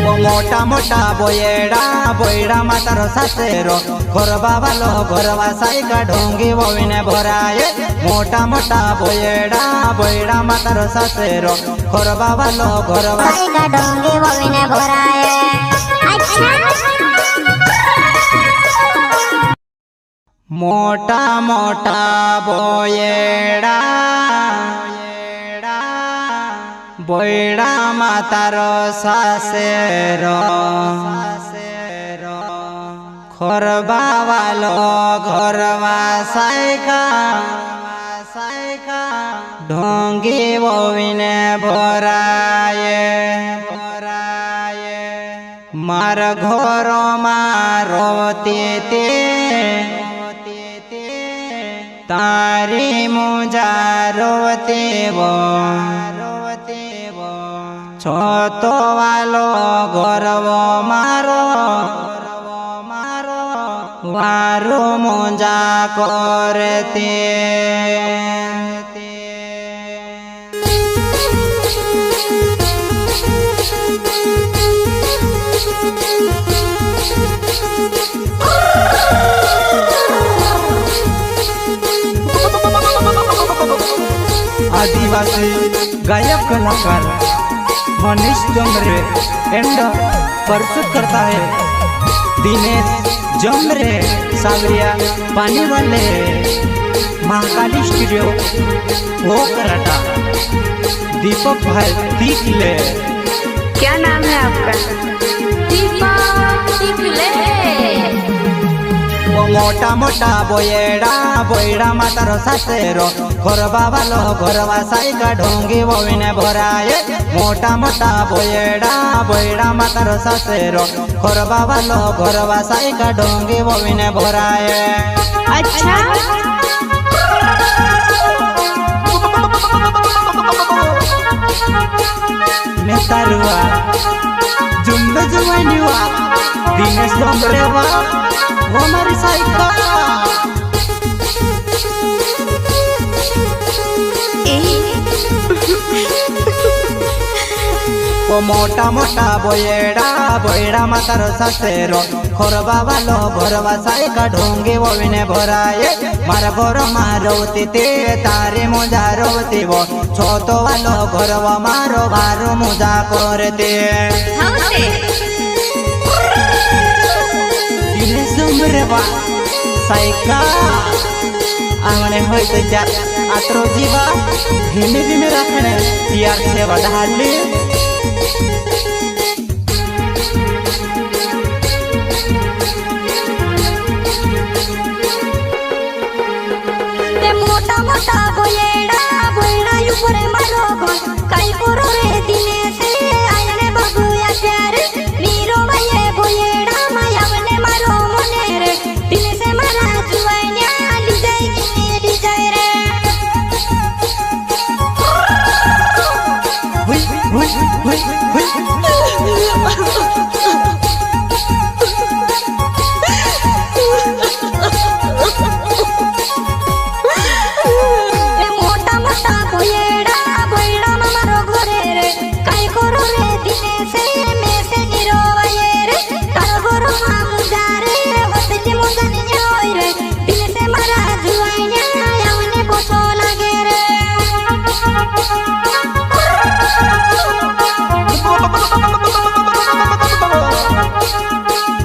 वो मोटा मोटा बोयेड़ा बोयड़ा मातार सासेरो घरवा वालो घरवा साइका ढोंगी वोविने भराए मोटा मोटा बोयेड़ा बोयड़ा मातार सासेरो घरवा वालो घरवा साइका ढोंगी वोविने भराए। अच्छा मोटा मोटा बोयेड़ा बोयड़ा मातार सासेरो घरवा वालो घरवा साइका ढोंगी वोविने भराए मार घर मारोती तारी मुजा रोते वो छोतो वालो गरवो मारो वारो मुजा करते आदिवासी गायक कलाकार मनीष जमरे एंड प्रस्तुत करता है दिनेश जमरे सावरिया पानी वाले महाकाली स्टूडियो वो कराटा दीपक भाई तिकले। क्या नाम है आपका? दीपक तिकले। वो मोटा मोटा बोयेड़ा बोयड़ा मातार सासेरो घरवा वालो घरवा साइका ढोंगी वोविने भराए मोटा मोटा बोयेड़ा बोयड़ा मातार सासेरो घरवा वालो घरवा साइका ढोंगी वोविने भराए। अच्छा नेतारुआ जुम्बे जुमानिवा दिनेश जमरेवा वो हमारी साइका वो मोटा मोटा बोयेड़ा बोयड़ा मातार सासेरो घरवा वालो घरवा साइका ढोंगी वोविने भराए मारा घर मारोती ते तारे मुजा रोती वो छोतो वालो घरवा मारो बारो मुजा करते वा साइका आंगने होते जा आत्रो जीवा हिने दिने रखने यार सेवा डाली मोटा मोटा बोयेड़ा बोयड़ा ऊपर मारो काई करो रे दिने से आयने बाबू या प्यार मीरो भये बोयेड़ा माया बने मारो मने रे दिने से मारा जुआइया ली जाए रे हुई हुई हुई हुई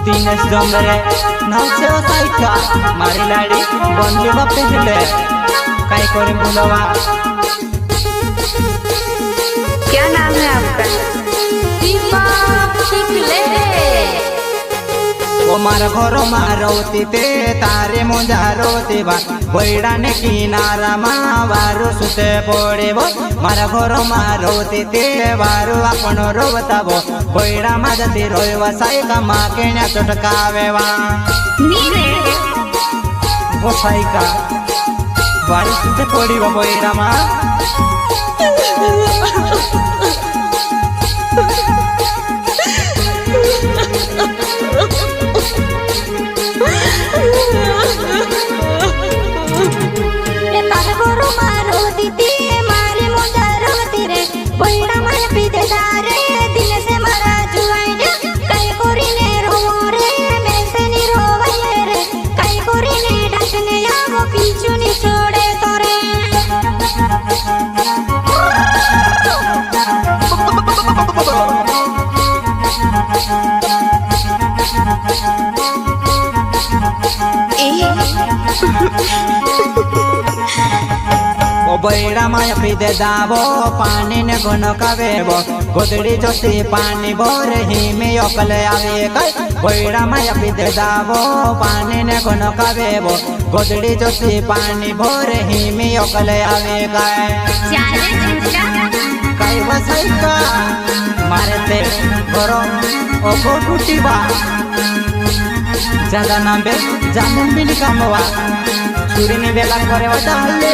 दिनेश जमरे नौसे साइका मारी लाड़ी बंदी बापे हेले काई करे बुलवा। क्या नाम है आपका? दीपक तिकले। वो मार घर मारोती ते तारे मुजा रोती बा बोयड़ा ने किनारा मारो सुते पड़े वो मारा घर मारोती ते बारू आपण रोवतावो बोयड़ा माजती रोयवा साइका माँ केण्या चटकावेवा वो साइका बारू सुते पड़ी वो बोयड़ा माँ मारे मुजा रोती रे बोयड़ा माया पीते दारे दिल से मारा जुआइया बैड़ा माया पीते दाबो पानी ने घन कावेबो गोदड़ी जोती पानी भोर ही में अकले आवे कई बैड़ा माया पीते दाबो पानी ने घन कावेबो गोदड़ी जोती पानी भोर ही में अकले आवे कई वसाई का मारे ते करो ओ को टूटी बा ज्यादा नाम बे जामुन भी निकामवा चूरी ने बेला करे वटाले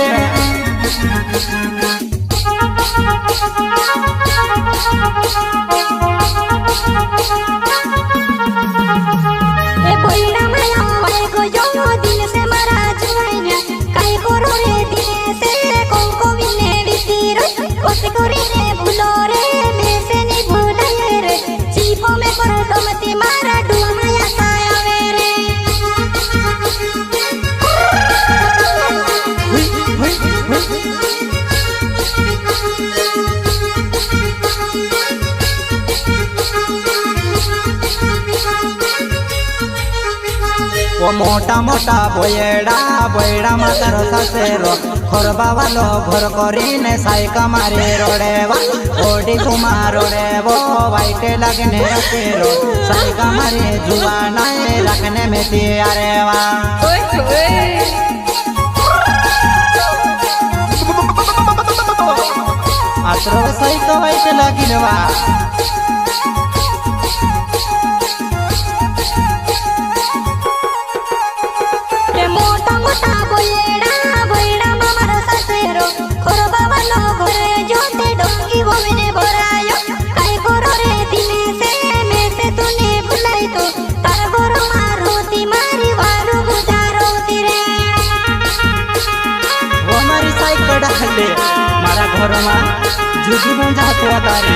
ए बोइड़ा माया वाले को जो दिन से मरा जुआइना काई करो रे दिन से कोंको विने बितीर कोसे कोरी रे भूलो रे मैं से नहीं भूलाए रे जीपो में पर डोमती मारा डुआ माया साया वे रे वो मोटा मोटा बोयड़ा बोयड़ा मातारो सासेरो खोरबा वालो घर करीने साइका मारे रोडेवा ओडी घुमा रोडेवो वाइटे लगने तेरो साइका मारे जुवानाए रखने में तियारेवा आत्रो साइका वाइटे लगिनवा मोटा मोटा बोइड़ा बोइड़ा मामारो सासेरो खोरबा वालो घरे जोते डोंगी बोमिने भरायो काई करो रे दिने से मैं से तूने भुलाई तो तार घरो मारोती मारी वारू गुजारोती रे वो मारी साइकिल डाले मारा घर में जुगी बन जातो तारे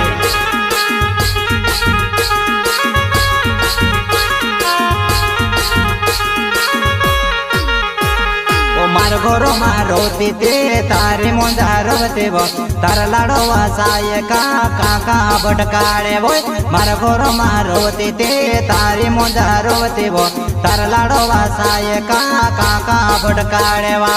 मार घोरो मारोती ते तारे मोंजारवते वो तार लाडो वासाय का काका बटकाळे वो मार घोरो मारोती ते तारे मोंजारवते वो तार लाडो वासाय का काका बटकाळे वा।